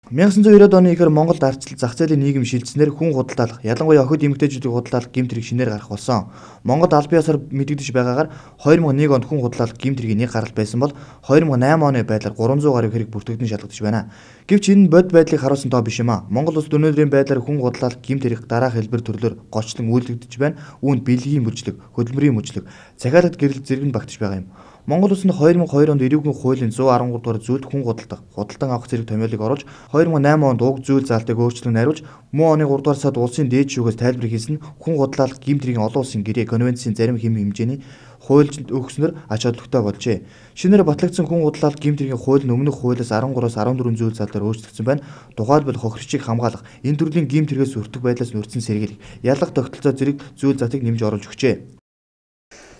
1990-ад оны ихээр Монголд ардчил зах зээлийн нийгэм шилжснээр хүн худалдаалах, ялангуяа охид эмэгтэйчүүдийг худалдаалах гэмт хэрэг шинээр гарах болсон. Монгол аль биесээр мэдэгдэж байгаагаар 2001 онд хүн худалдаалах гэмт хэргийн нэг гаралт байсан бол 2008 оны байдлаар 300 гаруй хэрэг бүртгэгдэн шалгагдаж байна. Гэвч энэ бод байдлыг харуулсан тоо биш юм а. Монгол улсад өнөөдрийн байдлаар хүн худалдаалах гэмт хэрэг дараах хэлбэр төрлөөр голчлон үйлдэгдэж байна. Үүнд бэлгийн мөржлөг, хөдөлмөрийн мөржлөг, захиалгад гэрэл зэрэг нь багтаж байгаа юм. Монгол улс нь 2002 онд эрүүгийн хуулийн 113 дугаар зүйлд хүн худалдан авах зэрэг томьёолыг оруулж 2008 онд уг зүйл заалтыг өөрчлөн найруулж мөн оны 3 дугаар сард улсын дээд шүүхээс тайлбар хийсэн хүн худалдаалах гэмт хэргийн олон улсын гэрээ конвенцийн зарим хэм хэмжээний хуульд өгснөр ач холбогдолтой болжээ. Шинээр батлагдсан хүн худалдаалах гэмт хэргийн хууль нь өмнөх хуулиас 13-аас 14 зүйл заалтаар өөрчлөгдсөн байна. Тухайлбал хохирчийг хамгаалах, энэ төрлийн гэмт хэрэгээс өртөх байдлаас нөрцөн сэргийлэх, ялах тогтолцоо зэрэг зүйл заалтыг нэмж оруулж өгчээ.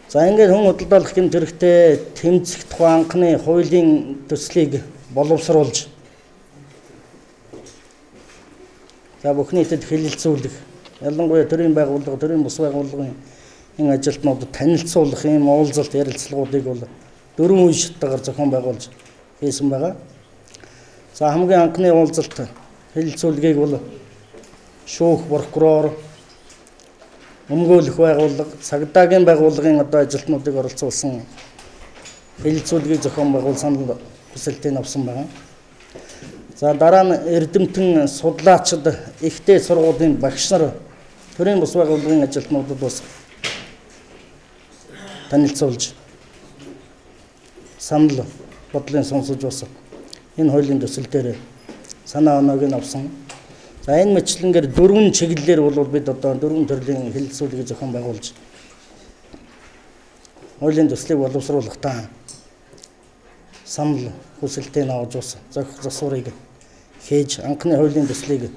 За ингээд хүн худалдаалах гэмт хэрэгтэй тэмцэх тухай анхны хуулийн төслийг боловсруулж за бүх нийтэд хэлэлцүүлэх, ялангуяа төрийн байгууллага, төрийн бус байгууллагын энэ ажилтнуудад танилцуулах ийм уулзалт ярилцлагуудыг бол 4 үе шаттайгаар зохион байгуулж хийсэн байгаа. За хамгийн анхны уулзалт хэлэлцүүлгийг бол шүүх, прокурор, өмгөөлөх байгууллага, цагдаагийн байгууллагын ажилтнуудыг оролцуулсан хэлэлцүүлгийг зохион байгуулсан хүсэлтийг авсан байна. За дараа нь эрдэмтэн, судлаачид, ихтэй сургуулийн багш нар, төрийн бус байгууллагын ажилтнуудад бас танилцуулж санал бодлын сонсож бас энэ хуулийн төсөл дээр санаа оноог нь авсан. За энэ мэтлэнгээр 4 чиглэлээр бол бид одоо 4 төрлийн хэлэлцүүлгийг зохион байгуулж хуулийн төслийг боловсруулах та санал хүсэлтийг авч ус зохих засварыг хийж анхны хуулийн төслийг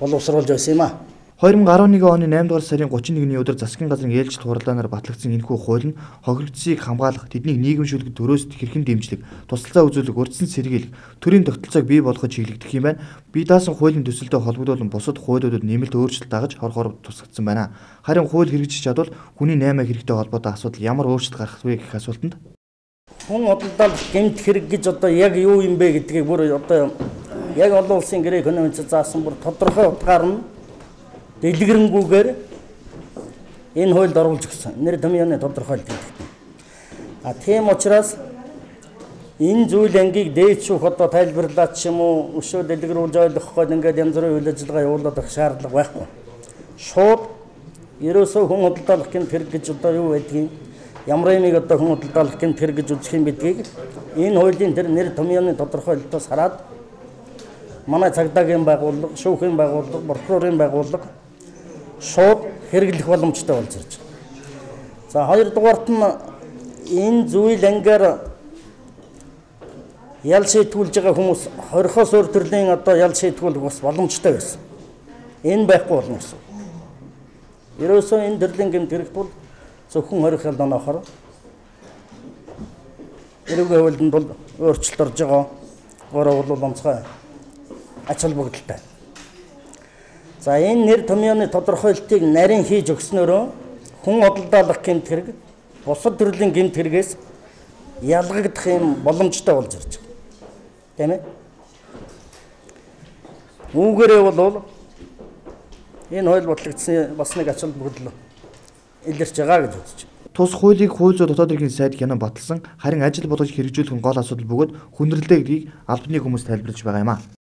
боловсруулж байсан юм а. 2011 оны 8 дугаар сарын 31-ний өдөр засгийн газрын ээлжид хурлаанаар батлагдсан энэхүү хууль нь хохирогчдыг хамгаалах, тэднийг нийгэмшүүлэх төрөөс хэрхэн дэмжлэг, тусалцаа үзүүлэх, урьдчилан сэргийлэх, төрийн тогтолцоог бий болгож чиглэгдэх юм байна. Бие даасан хуулийн төсөлтэй холбогдуулан бусад хуулиудад нэмэлт өөрчлөлт дагаж хор тусгагдсан байна. Харин хууль хэрэгжиж чадвал хүний 8 хэрэгтэй холбоотой асуудал ямар өөрчлөлт гарах вэ гэх асуултанд хүн худалдаалах гэмт хэрэг гэж одоо яг юу юм бэ гэдгийг бүр одоо яг олон улсын гэрээ конвенц заасан бүр тодорхой утгаар нь дэлгэрэнгүйгээр энэ хуульд оруулж өгсөн. Нэр томьёоны тодорхойлт. Тийм учраас энэ зүйл ангийг дээд шүүх одоо тайлбарлаад ч юм уу өшөө дэлгэрүүлж ойлгох гээд ингээд янз бүрийн үйл ажиллагаа явуулах шаардлага байхгүй. Шууд ерөөсөө хүн худалдаалах гэмт хэрэг гэж одоо юу байдгийг, ямар юмыг одоо хүн худалдаалах гэмт хэрэг гэж үзэх юм гэдгийг энэ хуулийн тэр нэр томьёоны тодорхойлолтоос хараад манай цагдаагийн байгууллага, шүүхийн байгууллага, прокурорын байгууллага шууд хэрэглэх боломжтой болж ирж байгаа. За хоёрдугаарт нь энэ зүйл ангаар ял шийтгүүлж байгаа хүмүүс 20-оос өөр төрлийн одоо ял шийтгүүлэх бас боломжтой байсан. Энэ байхгүй болно гэсэн. Ерөөсөө энэ төрлийн гэмт хэрэгт бол зөвхөн 20 хэл оноохоор эрүүгийн хуулинд бол өөрчлөлт орж байгаа. Өөрөөр бол онцгой ач холбогдолтой. За энэ нэр томьёоны тодорхойлтыг нарийн хийж өгснөөрөө хүн худалдаалах гэмт хэрэг бусад төрлийн гэмт хэрэгээс ялгагдах юм боломжтой болж ирж байгаа. Тийм ээ. Үүгээрээ бол энэ хууль батлагдсны бас нэг ач холбогдол илэрч байгаа гэж үзэж байна. Тус хуулийг хууль зүйн дотоод эрхийн сайд хянан баталсан, харин ажил болгож хэрэгжүүлэх нь гол асуудал бөгөөд хүндрэлтэй гэдгийг албаны хүмүүс тайлбарлаж байгаа юм а.